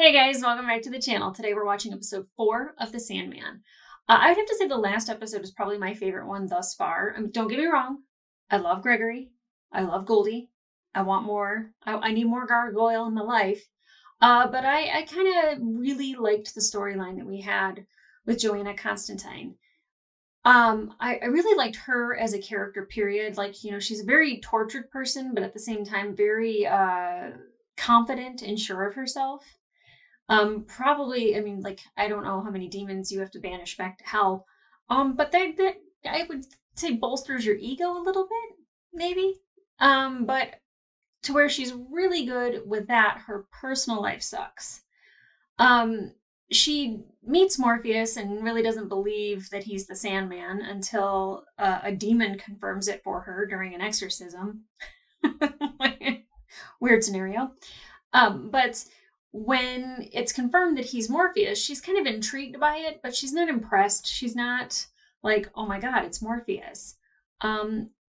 Hey guys, welcome back to the channel. Today we're watching episode 4 of The Sandman. I'd have to say the last episode is probably my favorite one thus far. Don't get me wrong, I love Gregory. I love Goldie. I want more. I need more gargoyle in my life. But I kind of really liked the storyline that we had with Joanna Constantine. I really liked her as a character, period. Like, she's a very tortured person, but at the same time, very confident and sure of herself. Probably, like, I don't know how many demons you have to banish back to hell. But that I would say bolsters your ego a little bit, maybe. But to where she's really good with that, her personal life sucks. She meets Morpheus and really doesn't believe that he's the Sandman until a demon confirms it for her during an exorcism. Weird scenario. But when it's confirmed that he's Morpheus, she's kind of intrigued by it, but she's not impressed. She's not like, oh my God, it's Morpheus.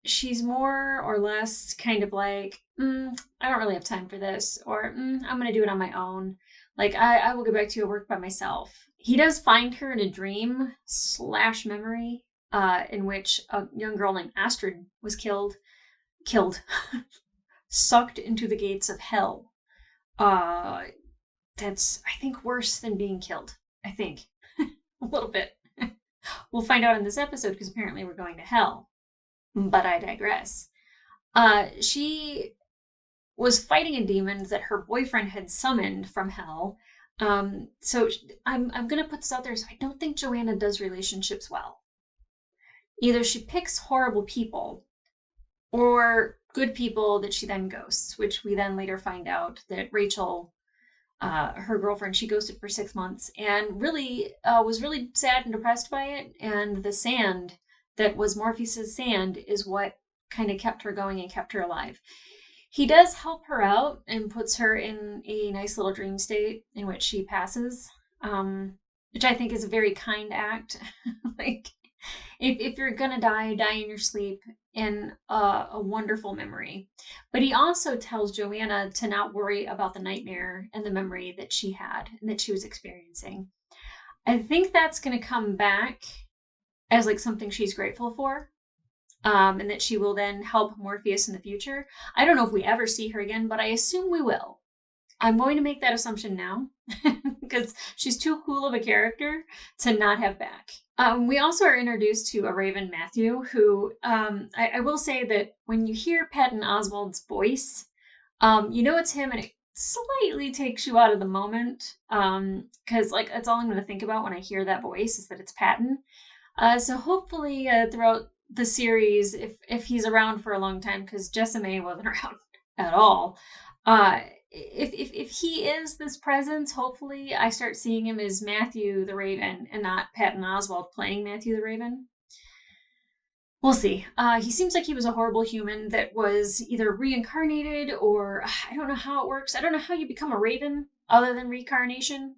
She's more or less kind of like, I don't really have time for this, or I'm going to do it on my own. Like, I will go back to work by myself. He does find her in a dream / memory in which a young girl named Astrid was killed, sucked into the gates of hell. That's, I think, worse than being killed. I think. A little bit. We'll find out in this episode because apparently we're going to hell. But I digress. She was fighting a demon that her boyfriend had summoned from hell. So I'm going to put this out there. So I don't think Joanna does relationships well. Either she picks horrible people or good people that she then ghosts, which we then later find out that Rachel, her girlfriend, she ghosted for 6 months and really was really sad and depressed by it. And the sand that was Morpheus's sand is what kind of kept her going and kept her alive. He does help her out and puts her in a nice little dream state in which she passes, which I think is a very kind act. Like, if you're gonna die, die in your sleep in a wonderful memory. But he also tells Joanna to not worry about the nightmare and the memory that she had and that she was experiencing. I think that's gonna come back as like something she's grateful for. And that she will then help Morpheus in the future. I don't know if we ever see her again, but I assume we will. I'm going to make that assumption now because she's too cool of a character to not have back. We also are introduced to a Raven, Matthew, who I will say that when you hear Patton Oswalt's voice, you know it's him, and it slightly takes you out of the moment because like that's all I'm going to think about when I hear that voice is that it's Patton. So hopefully throughout the series, if he's around for a long time, because Jessame wasn't around at all, if he is this presence, hopefully I start seeing him as Matthew the Raven and not Patton Oswalt playing Matthew the Raven. We'll see. He seems like he was a horrible human that was either reincarnated or I don't know how it works. I don't know how you become a Raven other than reincarnation.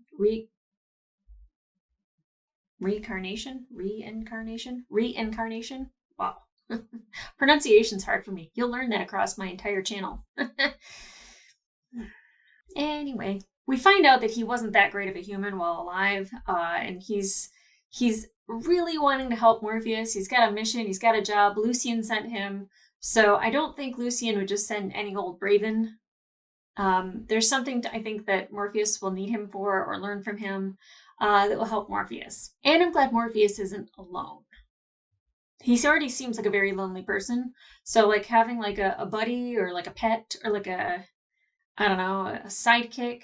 Reincarnation. Wow. Pronunciation's hard for me. You'll learn that across my entire channel. Anyway, we find out that he wasn't that great of a human while alive, and he's really wanting to help Morpheus. He's got a mission. He's got a job. Lucian sent him. So I don't think Lucian would just send any old Raven. There's something I think that Morpheus will need him for or learn from him that will help Morpheus. And I'm glad Morpheus isn't alone. He already seems like a very lonely person. So like having like a buddy or like a pet or like a, I don't know, a sidekick.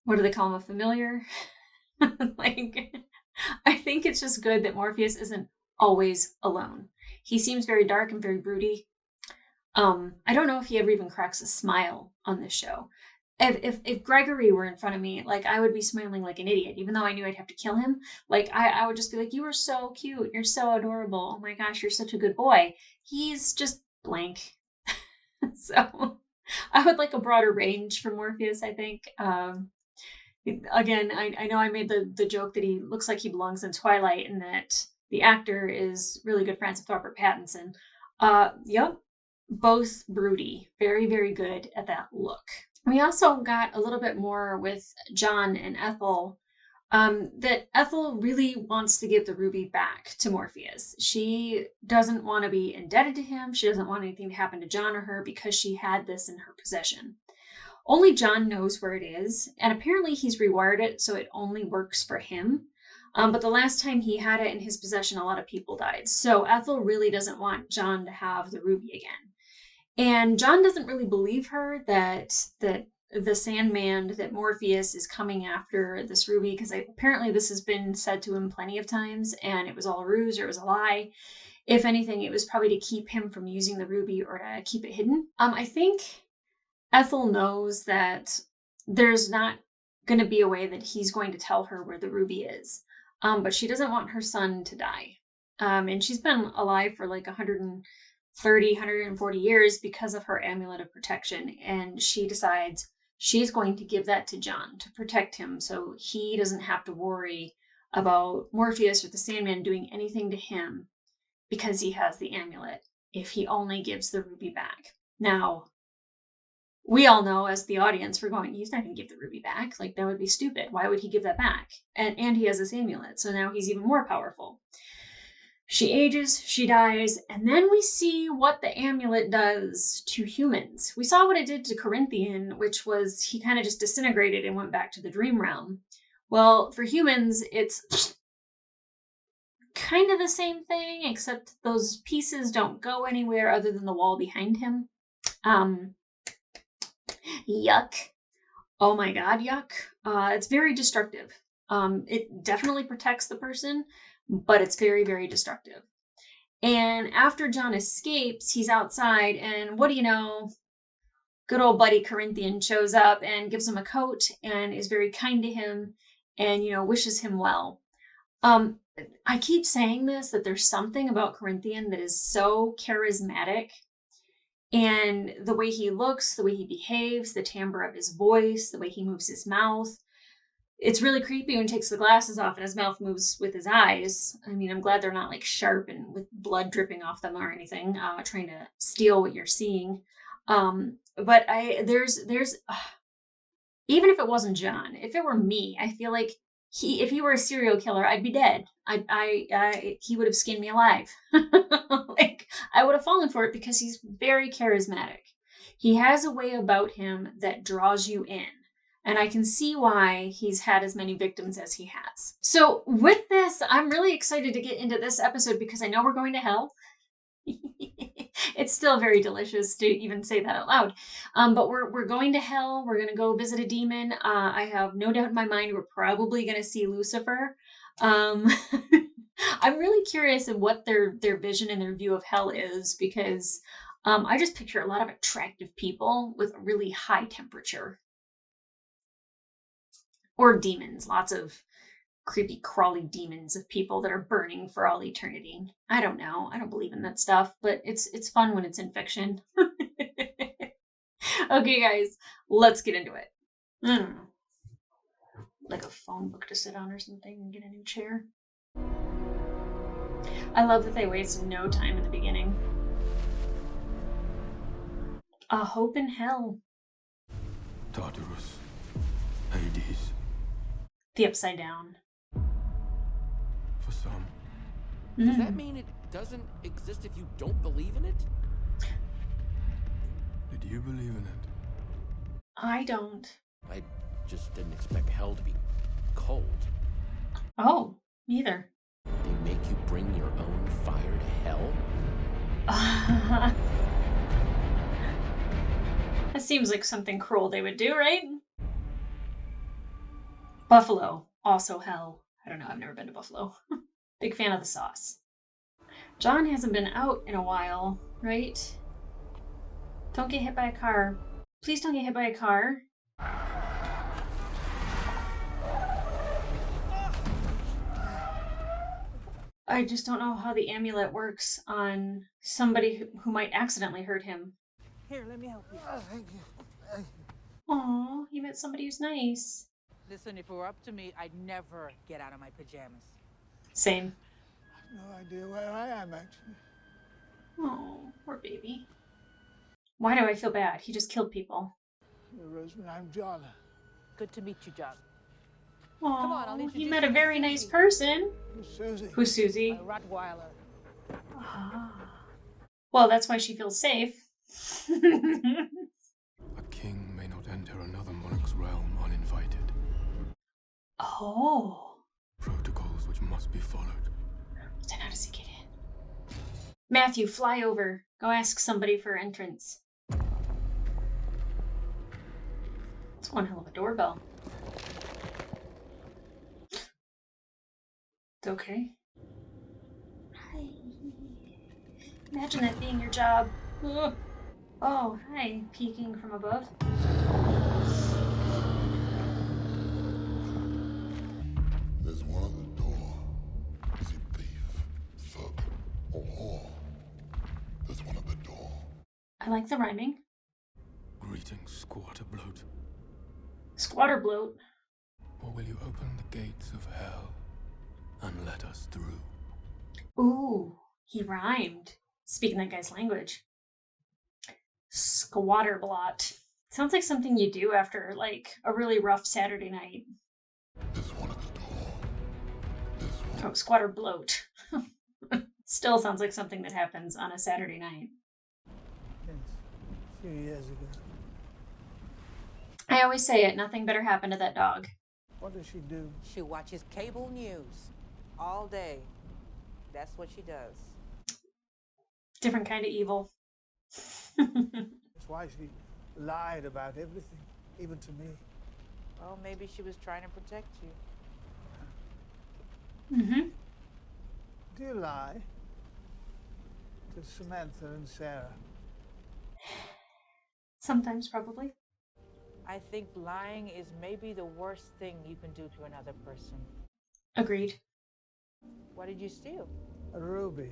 What do they call him? A familiar? Like, I think it's just good that Morpheus isn't always alone. He seems very dark and very broody. I don't know if he ever even cracks a smile on this show. If Gregory were in front of me, like I would be smiling like an idiot, even though I knew I'd have to kill him. Like I would just be like, you are so cute, you're so adorable. Oh my gosh, you're such a good boy. He's just blank. So I would like a broader range for Morpheus, I think. Again, I know I made the joke that he looks like he belongs in Twilight and that the actor is really good friends with Robert Pattinson. Yep, both broody. Very, very good at that look. We also got a little bit more with John and Ethel, that Ethel really wants to give the ruby back to Morpheus. She doesn't want to be indebted to him. She doesn't want anything to happen to John or her because she had this in her possession. Only John knows where it is, and apparently he's rewired it so it only works for him. But the last time he had it in his possession, a lot of people died. So Ethel really doesn't want John to have the ruby again. And John doesn't really believe her that the Sandman, that Morpheus is coming after this ruby, because apparently this has been said to him plenty of times, and it was all a ruse or it was a lie. If anything, it was probably to keep him from using the ruby or to keep it hidden. I think Ethel knows that there's not going to be a way that he's going to tell her where the ruby is, but she doesn't want her son to die. And she's been alive for like 130, 140 years because of her amulet of protection. And she decides she's going to give that to John to protect him so he doesn't have to worry about Morpheus or the Sandman doing anything to him because he has the amulet if he only gives the ruby back. Now, we all know as the audience, we're going, he's not going to give the ruby back. Like, that would be stupid. Why would he give that back? And he has this amulet, so now he's even more powerful. She ages, she dies, and then we see what the amulet does to humans. We saw what it did to Corinthian, which was he kind of just disintegrated and went back to the dream realm. Well, for humans, it's kind of the same thing, except those pieces don't go anywhere other than the wall behind him. Yuck. Oh my god, yuck. It's very destructive. It definitely protects the person, but it's very, very destructive. And after John escapes, he's outside, and what do you know? Good old buddy Corinthian shows up and gives him a coat and is very kind to him and, wishes him well. I keep saying this, that there's something about Corinthian that is so charismatic. And the way he looks, the way he behaves, the timbre of his voice, the way he moves his mouth. It's really creepy when he takes the glasses off and his mouth moves with his eyes. I mean, I'm glad they're not like sharp and with blood dripping off them or anything, trying to steal what you're seeing. But even if it wasn't John, if it were me, I feel like if he were a serial killer, I'd be dead. He would have skinned me alive. Like, I would have fallen for it because he's very charismatic. He has a way about him that draws you in. And I can see why he's had as many victims as he has. So with this, I'm really excited to get into this episode because I know we're going to hell. It's still very delicious to even say that out loud. But we're going to hell. We're going to go visit a demon. I have no doubt in my mind we're probably going to see Lucifer. I'm really curious of what their vision and their view of hell is because I just picture a lot of attractive people with a really high temperature. Or demons, lots of creepy crawly demons of people that are burning for all eternity. I don't know. I don't believe in that stuff, but it's fun when it's in fiction. Okay, guys, let's get into it. I don't know. Like a phone book to sit on or something and get a new chair. I love that they wasted no time at the beginning. A hope in hell. Tartarus. Hades. The Upside Down. For some. Does that mean it doesn't exist if you don't believe in it? Did you believe in it? I don't. I just didn't expect hell to be cold. Oh, neither. They make you bring your own fire to hell? That seems like something cruel they would do, right? Buffalo, also hell. I don't know, I've never been to Buffalo. Big fan of the sauce. John hasn't been out in a while, right? Don't get hit by a car. Please don't get hit by a car. I just don't know how the amulet works on somebody who might accidentally hurt him. Here, let me help you. Oh, thank you. Aw, you met somebody who's nice. Listen, if it were up to me, I'd never get out of my pajamas. Same. No idea where I am, actually. Oh, poor baby. Why do I feel bad? He just killed people. Rosemary, I'm John. Good to meet you, John. Come on, I'll Oh, he introduce met you a to very nice Susie. person. Who's Susie? Who's Susie? My Rottweiler. Ah. Well, that's why she feels safe. A king may not enter another monarch's realm uninvited. Oh. Protocols which must be followed. Then how does he get in? Matthew, fly over. Go ask somebody for entrance. It's one hell of a doorbell. It's okay. Hi. Imagine that being your job. Ugh. Oh, hi. Peeking from above. There's one at the door. Is he thief, thug, or whore? There's one at the door. I like the rhyming. Greetings, squatter bloat. Squatter bloat. Or will you open the gates of hell and let us through? Ooh, he rhymed. Speaking that guy's language. Squatter blot. Sounds like something you do after, like, a really rough Saturday night. There's one at the door. There's one. Oh, squatter bloat. Still sounds like something that happens on a Saturday night. Yes, a few years ago. I always say it, nothing better happened to that dog. What does she do? She watches cable news all day. That's what she does. Different kind of evil. That's why she lied about everything, even to me. Well, maybe she was trying to protect you. Mm-hmm. Do you lie? To Samantha and Sarah? Sometimes, probably. I think lying is maybe the worst thing you can do to another person. Agreed. What did you steal? A ruby.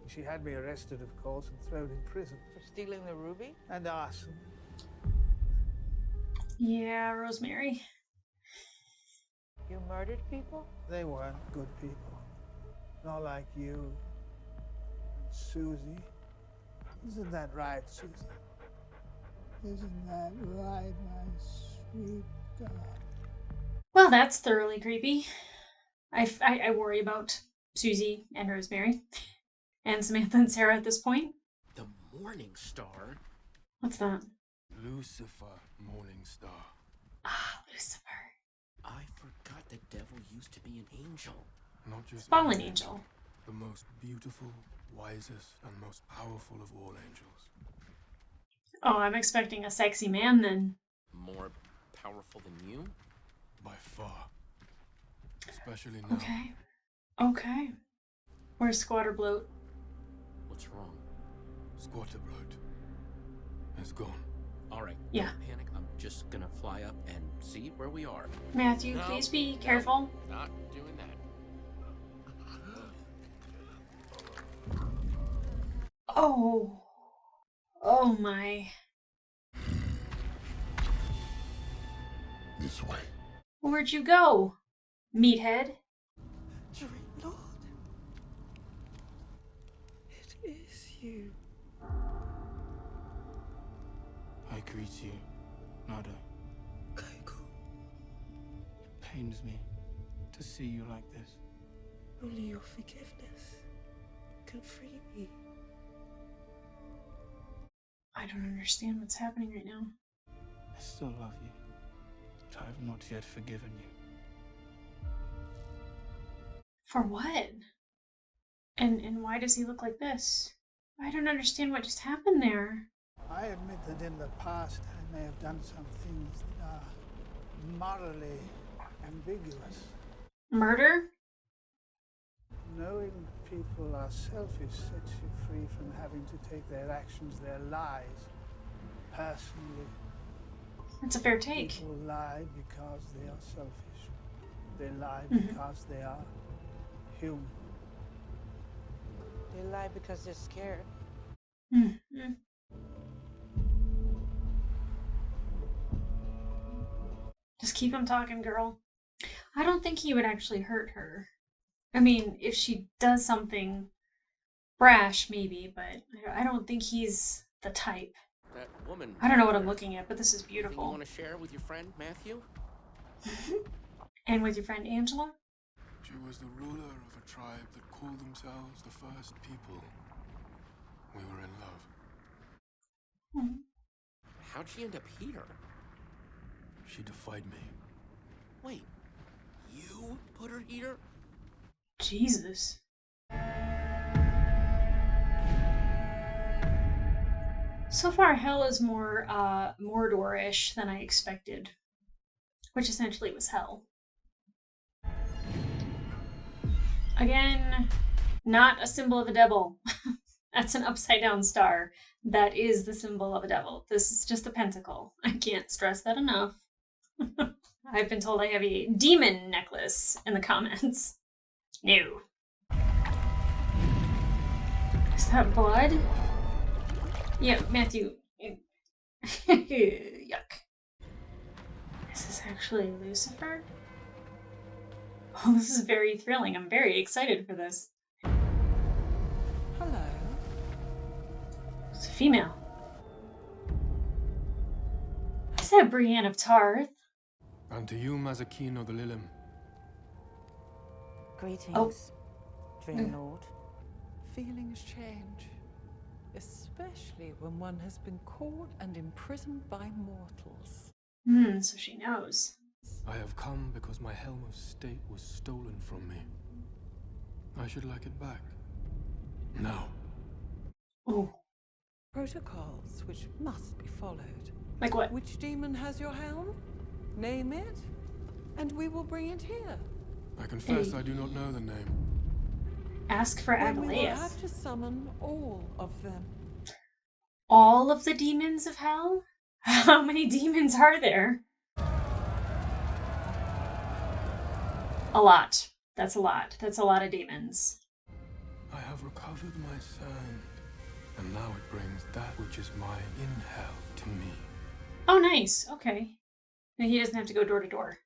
She had me arrested, of course, and thrown in prison. For stealing the ruby? And arson. Yeah, Rosemary. You murdered people? They weren't good people. Not like you. Susie. Isn't that right, Susie? Isn't that right, my sweet God? Well, that's thoroughly creepy. I worry about Susie and Rosemary. And Samantha and Sarah at this point. The Morning Star? What's that? Lucifer, morning star. Ah, Lucifer. I forgot the devil used to be an angel. Not just Fallen any angel. The most beautiful, wisest, and most powerful of all angels. Oh, I'm expecting a sexy man then. More powerful than you? By far. Especially now. Okay. Okay. Where's Squatter Bloat? What's wrong? Squatter bloat is gone. All right. Yeah. Don't panic. I'm just gonna fly up and see where we are. Matthew, No, please be no, careful. Not doing that. Oh. Oh my. This way. Where'd you go? Meathead? Lord, it is you. I greet you, Nada. Keiko, It pains me to see you like this. only your forgiveness can free me. I don't understand what's happening right now. I still love you, but I have not yet forgiven you. For what? And why does he look like this? I don't understand what just happened there. I admit that in the past I may have done some things that are morally ambiguous. Murder? Knowing people are selfish sets you free from having to take their actions, their lies, personally. That's a fair take. People lie because they are selfish. They lie Mhm. because they are human. They lie because they're scared. Mm-hmm. Just keep him talking, girl. I don't think he would actually hurt her. I mean, if she does something brash, maybe, but I don't think he's the type. That woman. I don't know what I'm looking at, but this is Anything you beautiful. want to share with your friend, Matthew? And with your friend Angela? She was the ruler of a tribe that called themselves the first people. We were in love. Mhm. How'd she end up here? She defied me. Wait, you put her here? Jesus. So far, hell is more Mordor-ish than I expected, which essentially was hell. Again, not a symbol of a devil. That's an upside-down star. That is the symbol of a devil. This is just a pentacle. I can't stress that enough. I've been told I have a demon necklace in the comments. No. Is that blood? Yeah, Matthew. Yuck. Is this actually Lucifer? Oh, this is very thrilling. I'm very excited for this. Hello. It's a female. Is that Brienne of Tarth? And to you, Mazakino the Lilim. Greetings, Dream Mm. Lord. Feelings change, especially when one has been caught and imprisoned by mortals. So she knows. I have come because my helm of state was stolen from me. I should like it back. Now. Ooh. Protocols which must be followed. Like what? Which demon has your helm? Name it, and we will bring it here. I confess Hey. I do not know the name. Ask for Then we will Agalaeus. have to summon all of them. All of the demons of hell? How many demons are there? A lot. That's a lot. That's a lot of demons. I have recovered my sand, and now it brings that which is mine in hell to me. Oh, nice. Okay. Then he doesn't have to go door to door.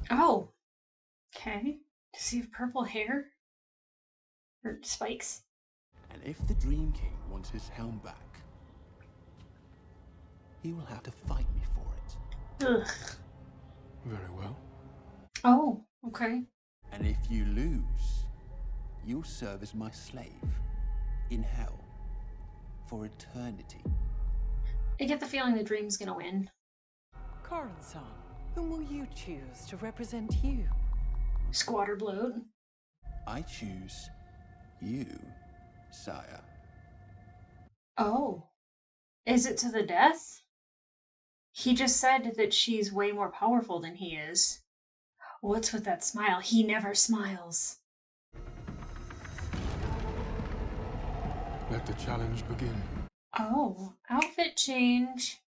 Oh. Okay. Does he have purple hair? Or spikes? And if the Dream King wants his helm back, he will have to fight me for it. Ugh. Very well. Oh, okay. And if you lose, you'll serve as my slave in hell for eternity. I get the feeling the dream's gonna win. Corazon, whom will you choose to represent you? Squatter bloat. I choose you, sire. Oh. Is it to the death? He just said that she's way more powerful than he is. What's with that smile? He never smiles. Let the challenge begin. Oh, outfit change.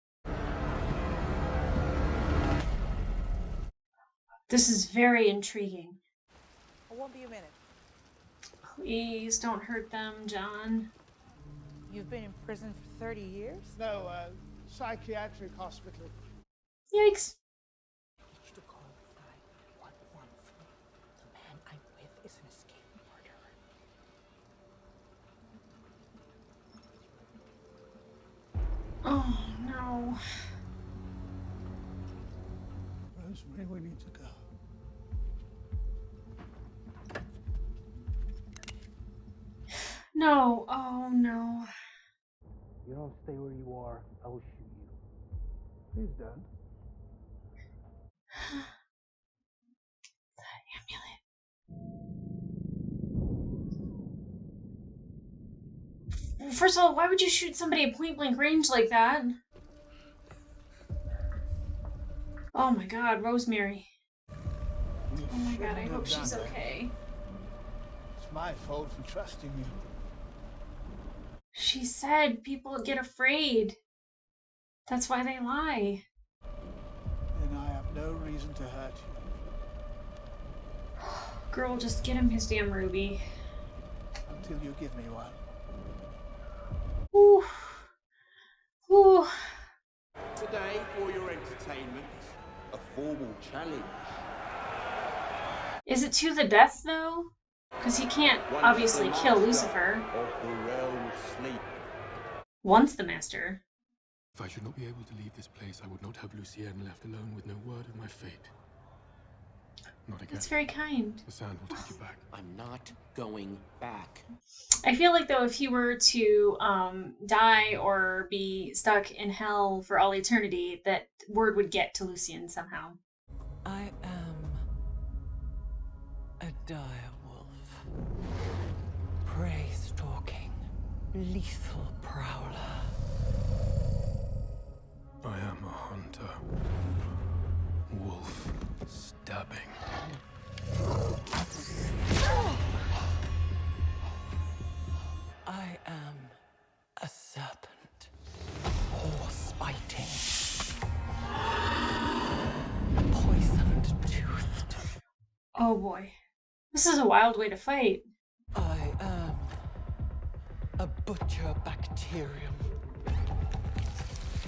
This is very intriguing. It won't be a minute. Please don't hurt them, John. You've been in prison for 30 years? No, psychiatric hospital. Yikes. To clarify what one from the man I'm with is an escaped murderer. Oh, no. Rosemary, we need to go. No. Oh, no. You don't stay where you are, I will shoot you. Please don't. First of all, why would you shoot somebody at point blank range like that? Oh my god, Rosemary. Oh my god, I hope she's okay. It's my fault for trusting you. She said people get afraid. That's why they lie. Then I have no reason to hurt you. Girl, just get him his damn ruby. Until you give me one. Ooh. Ooh. Today, for your entertainment, a formal challenge. Is it to the death, though? Because he can't obviously kill Lucifer. Of the realm of sleep. Once the master. If I should not be able to leave this place, I would not have Lucienne left alone with no word of my fate. Not again. That's very kind. The sand will take you back. I'm not going back. I feel like, though, if he were to die or be stuck in hell for all eternity, that word would get to Lucienne somehow. I am a dire wolf. Prey stalking, lethal prowler. I am a hunter. Wolf stabbing. I am a serpent, horse biting, poisoned toothed. Oh boy. This is a wild way to fight. I am a butcher bacterium,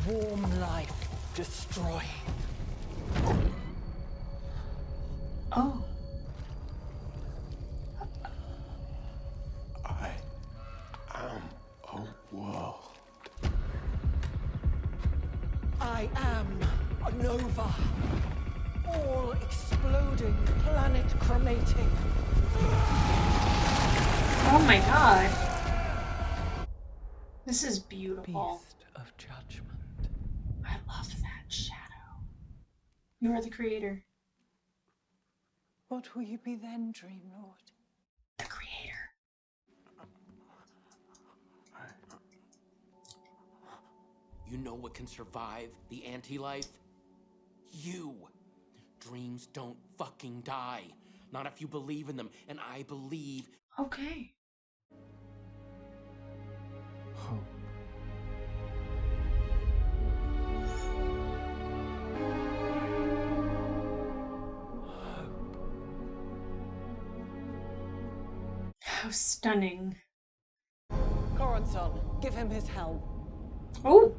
warm life destroying. Oh. I am a world. I am a nova, all exploding, planet cremating. Oh my god. This is beautiful. Beast of judgment. I love that shadow. You are the creator. What will you be then, Dream Lord? The creator. You know what can survive the anti-life? You. Dreams don't fucking die. Not if you believe in them, and I believe. Okay. Hope. How stunning. Coronson, give him his helm. Oh!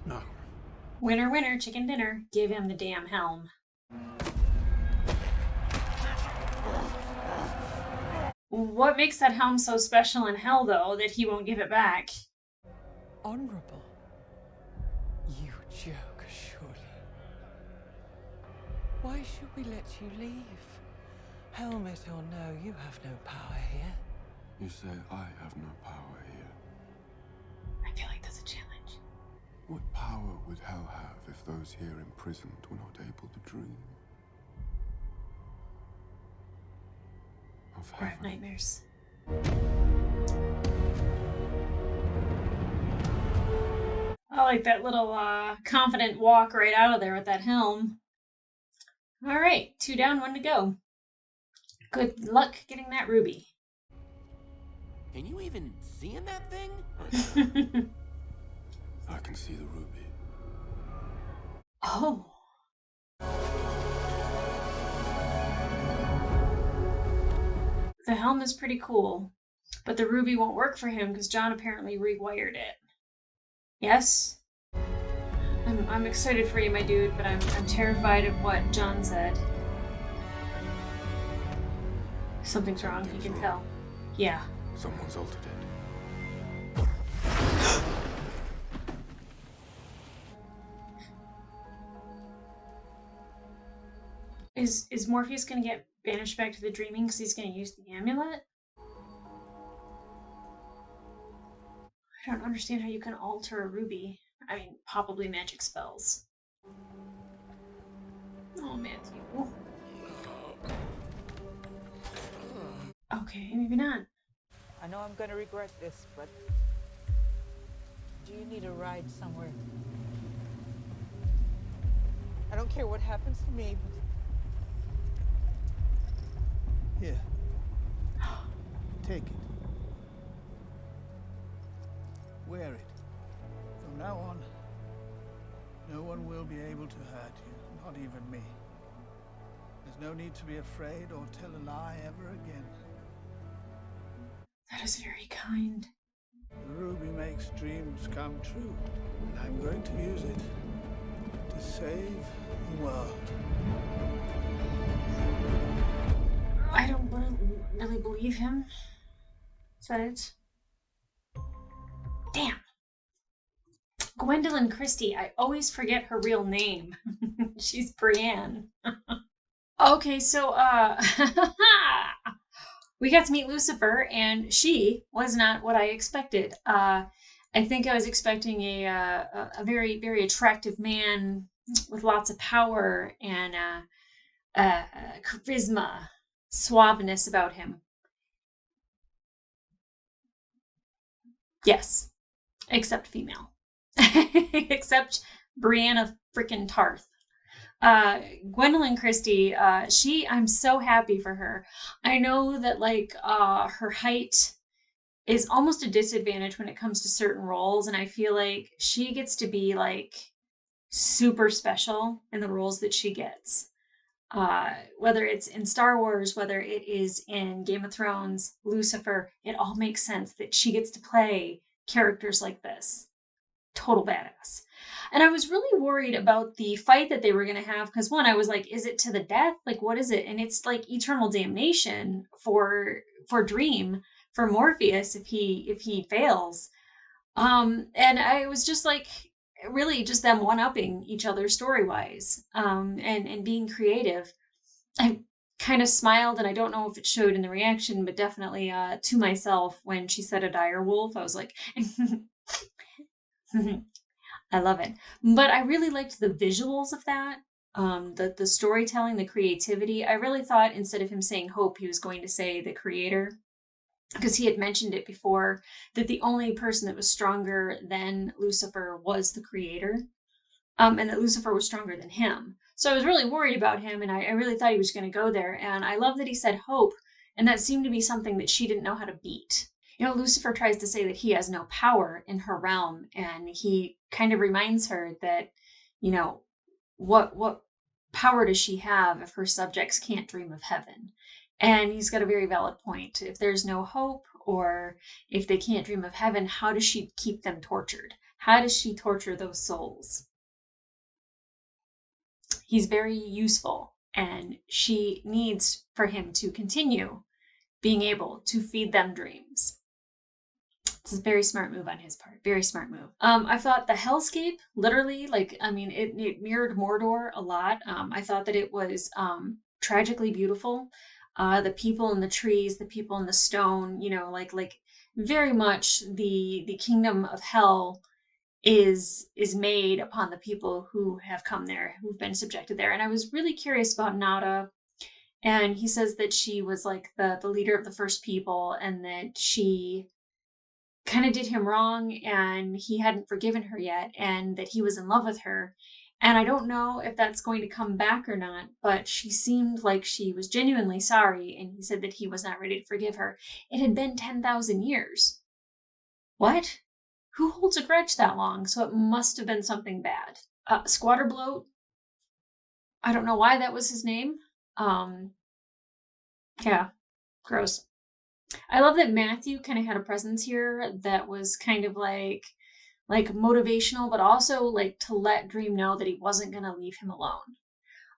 No. Winner, winner, chicken dinner. Give him the damn helm. What makes that helm so special in hell, though, that he won't give it back? Honorable. You joke, surely. Why should we let you leave? Helmet or no, you have no power here. You say I have no power here. I feel like that's a challenge. What power would hell have if those here imprisoned were not able to dream? Of Or have heaven. nightmares. I like that little confident walk right out of there with that helm. All right, 2 down, 1 to go. Good luck getting that ruby. Can you even see in that thing? I can see the ruby. Oh. The helm is pretty cool, but the ruby won't work for him because John apparently rewired it. Yes? I'm excited for you, my dude, but I'm terrified of what John said. Something's wrong, you can tell. Yeah. Someone's altered it. Is Morpheus gonna get banished back to the dreaming because he's gonna use the amulet? I don't understand how you can alter a ruby. I mean, probably magic spells. Oh, Matthew. Okay, maybe not. I know I'm gonna regret this, but do you need a ride somewhere? I don't care what happens to me, but Here. Take it. Wear it. From now on, no one will be able to hurt you, not even me. There's no need to be afraid or tell a lie ever again. That is very kind. The ruby makes dreams come true, and I'm going to use it to save the world. I don't really believe him. Is that it? Damn. Gwendolyn Christie. I always forget her real name. She's Brienne. Okay, so we got to meet Lucifer, and she was not what I expected. I think I was expecting a very, very attractive man with lots of power and charisma, suaveness about him. Yes, except female. Except Brianna freaking Tarth. Gwendolyn Christie, I'm so happy for her. I know that her height is almost a disadvantage when it comes to certain roles, and I feel like she gets to be like super special in the roles that she gets. Whether it's in Star Wars, whether it is in Game of Thrones, Lucifer, it all makes sense that she gets to play characters like this. Total badass. And I was really worried about the fight that they were going to have because one, I was like, is it to the death? Like, what is it? And it's like eternal damnation for Dream, for Morpheus if he fails. And I was just like, really just them one-upping each other story-wise, and being creative. I kind of smiled, and I don't know if it showed in the reaction, but definitely to myself when she said a dire wolf. I was like, I love it. But I really liked the visuals of that. The storytelling, the creativity. I really thought instead of him saying hope, he was going to say the creator, because he had mentioned it before that the only person that was stronger than Lucifer was the creator, and that Lucifer was stronger than him. So I was really worried about him, and I really thought he was going to go there. And I love that he said hope, and that seemed to be something that she didn't know how to beat. You know, Lucifer tries to say that he has no power in her realm, and he kind of reminds her that, you know, what power does she have if her subjects can't dream of heaven? And he's got a very valid point. If there's no hope, or if they can't dream of heaven, how does she keep them tortured? How does she torture those souls? He's very useful, and she needs for him to continue being able to feed them dreams. It's a very smart move on his part. Very smart move. I thought the hellscape, literally, it mirrored Mordor a lot. I thought that it was tragically beautiful. The people in the trees, the people in the stone, you know, like very much the kingdom of hell is made upon the people who have come there, who've been subjected there. And I was really curious about Nada. And he says that she was like the leader of the first people, and that she kind of did him wrong and he hadn't forgiven her yet, and that he was in love with her. And I don't know if that's going to come back or not, but she seemed like she was genuinely sorry, and he said that he was not ready to forgive her. It had been 10,000 years. What? Who holds a grudge that long? So it must have been something bad. Squatter Bloat. I don't know why that was his name. Yeah, gross. I love that Matthew kind of had a presence here that was kind of like motivational, but also like to let Dream know that he wasn't going to leave him alone.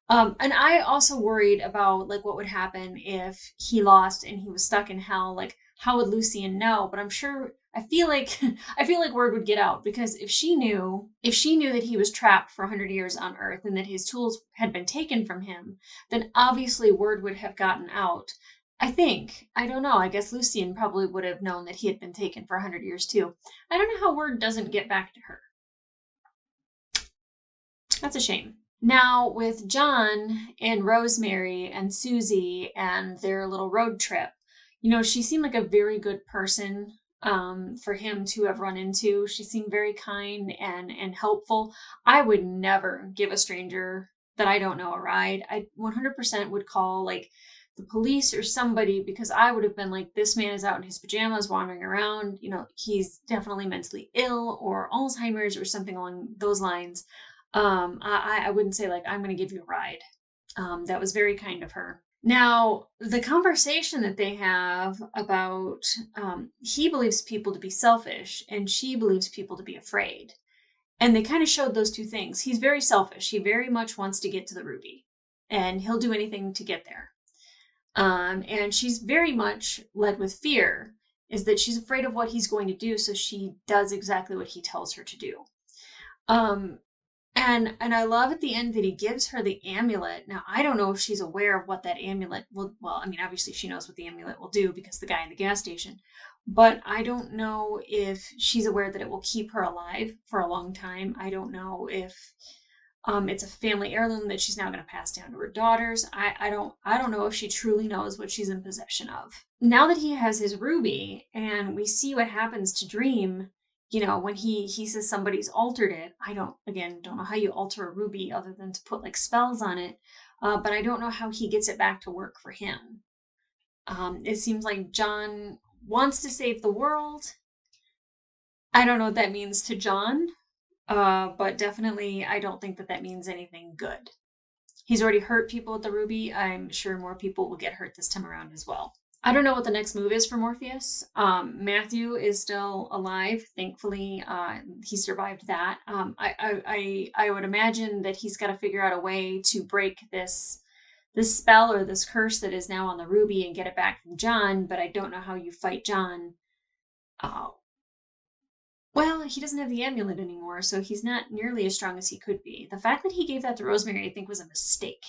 And I also worried about like what would happen if he lost and he was stuck in hell. Like, how would Lucian know? But I'm sure, I feel like word would get out, because if she knew that he was trapped for 100 years on Earth and that his tools had been taken from him, then obviously word would have gotten out. I don't know. I guess Lucian probably would have known that he had been taken for 100 years too. I don't know how word doesn't get back to her. That's a shame. Now, with John and Rosemary and Susie and their little road trip, you know, she seemed like a very good person for him to have run into. She seemed very kind and helpful. I would never give a stranger that I don't know a ride. I 100% would call like the police or somebody, because I would have been like, this man is out in his pajamas wandering around. You know, he's definitely mentally ill or Alzheimer's or something along those lines. I wouldn't say like, I'm going to give you a ride. That was very kind of her. Now, the conversation that they have about, he believes people to be selfish and she believes people to be afraid. And they kind of showed those two things. He's very selfish. He very much wants to get to the ruby, and he'll do anything to get there. And she's very much led with fear, is that she's afraid of what he's going to do, so she does exactly what he tells her to do. And I love at the end that he gives her the amulet. Now, I don't know if she's aware of what that amulet will, well, I mean, obviously she knows what the amulet will do because the guy in the gas station, but I don't know if she's aware that it will keep her alive for a long time. I don't know if it's a family heirloom that she's now going to pass down to her daughters. I don't know if she truly knows what she's in possession of. Now that he has his ruby and we see what happens to Dream, you know, when he says somebody's altered it. I don't know how you alter a ruby other than to put like spells on it. But I don't know how he gets it back to work for him. It seems like John wants to save the world. I don't know what that means to John. But definitely, I don't think that means anything good. He's already hurt people with the ruby. I'm sure more people will get hurt this time around as well. I don't know what the next move is for Morpheus. Matthew is still alive. Thankfully, he survived that. I would imagine that he's got to figure out a way to break this spell or this curse that is now on the ruby and get it back from John. But I don't know how you fight John. Well, he doesn't have the amulet anymore, so he's not nearly as strong as he could be. The fact that he gave that to Rosemary, I think, was a mistake.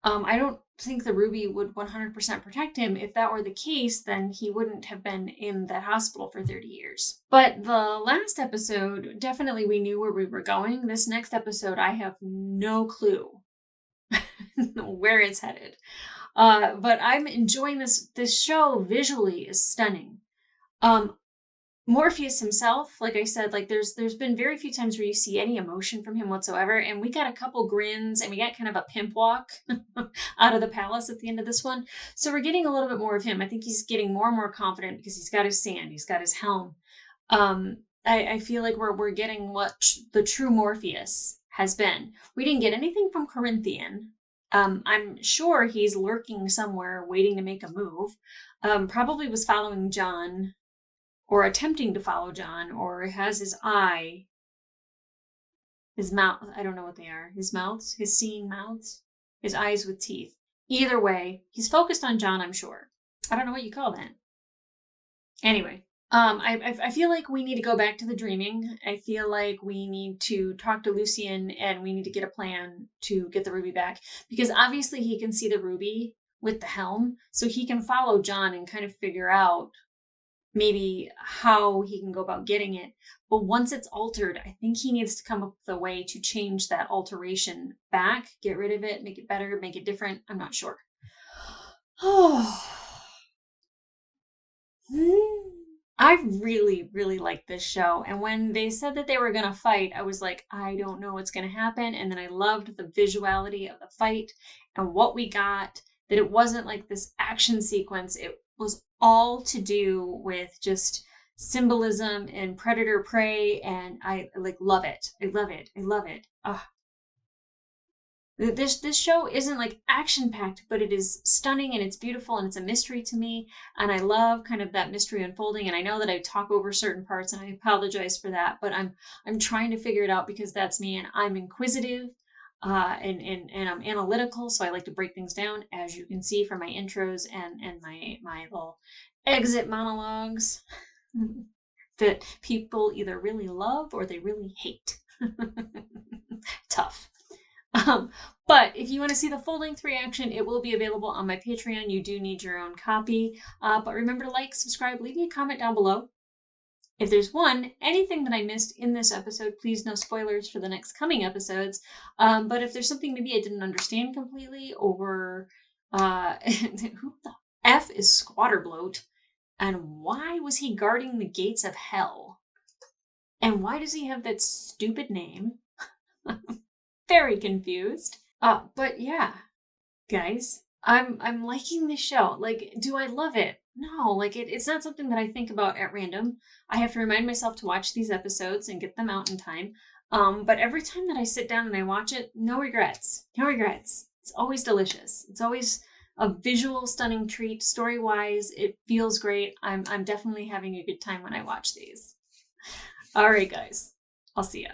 I don't think the ruby would 100% protect him. If that were the case, then he wouldn't have been in that hospital for 30 years. But the last episode, definitely we knew where we were going. This next episode, I have no clue where it's headed. But I'm enjoying this. This show visually is stunning. Morpheus himself, like I said, like there's been very few times where you see any emotion from him whatsoever, and we got a couple grins and we got kind of a pimp walk out of the palace at the end of this one. So we're getting a little bit more of him. I think he's getting more and more confident because he's got his sand, he's got his helm. I feel like we're getting what the true Morpheus has been. We didn't get anything from Corinthian. I'm sure he's lurking somewhere waiting to make a move. Probably was following John, or attempting to follow John, or has his eye, his mouth, I don't know what they are, his mouths, his seeing mouths, his eyes with teeth. Either way, he's focused on John, I'm sure. I don't know what you call that. Anyway, I feel like we need to go back to the dreaming. I feel like we need to talk to Lucien and we need to get a plan to get the ruby back, because obviously he can see the ruby with the helm, so he can follow John and kind of figure out maybe how he can go about getting it. But once it's altered, I think he needs to come up with a way to change that alteration back, get rid of it, make it better, make it different. I'm not sure. I really, really like this show. And when they said that they were going to fight, I was like, I don't know what's going to happen. And then I loved the visuality of the fight and what we got, that it wasn't like this action sequence. It was all to do with just symbolism and predator prey, and I like love it. I love it. I love it. This show isn't like action packed, but it is stunning and it's beautiful and it's a mystery to me, and I love kind of that mystery unfolding. And I know that I talk over certain parts, and I apologize for that, but I'm trying to figure it out because that's me, and I'm inquisitive. And I'm analytical, so I like to break things down, as you can see from my intros and my little exit monologues that people either really love or they really hate. Tough. But if you want to see the full-length reaction, it will be available on my Patreon. You do need your own copy. But remember to like, subscribe, leave me a comment down below. If there's anything that I missed in this episode, please no spoilers for the next coming episodes. But if there's something maybe I didn't understand completely, or who the F is Squatterbloat, and why was he guarding the gates of hell? And why does he have that stupid name? Very confused. But yeah, guys, I'm liking this show. Like, do I love it? No, like it's not something that I think about at random. I have to remind myself to watch these episodes and get them out in time. But every time that I sit down and I watch it, no regrets. No regrets. It's always delicious. It's always a visual stunning treat. Story-wise, it feels great. I'm definitely having a good time when I watch these. All right, guys. I'll see ya.